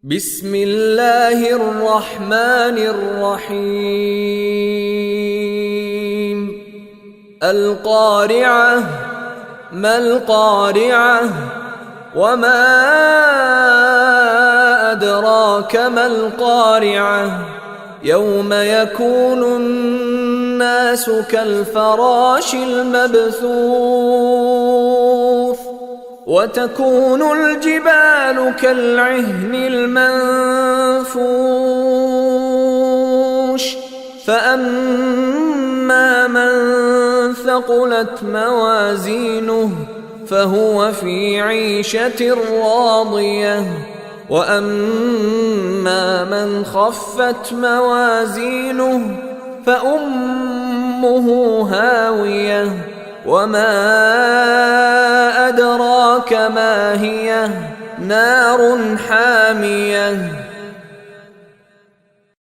بسم الله الرحمن الرحيم القارعة ما القارعة وما أدراك ما القارعة يوم يكون الناس كالفراش المبثوث وتكون الجبال كالعهن المنفوش فأما من ثقلت موازينه فهو في عيشة راضية وأما من خفت موازينه فأمه هاوية وما أدراك ما هي نار حامية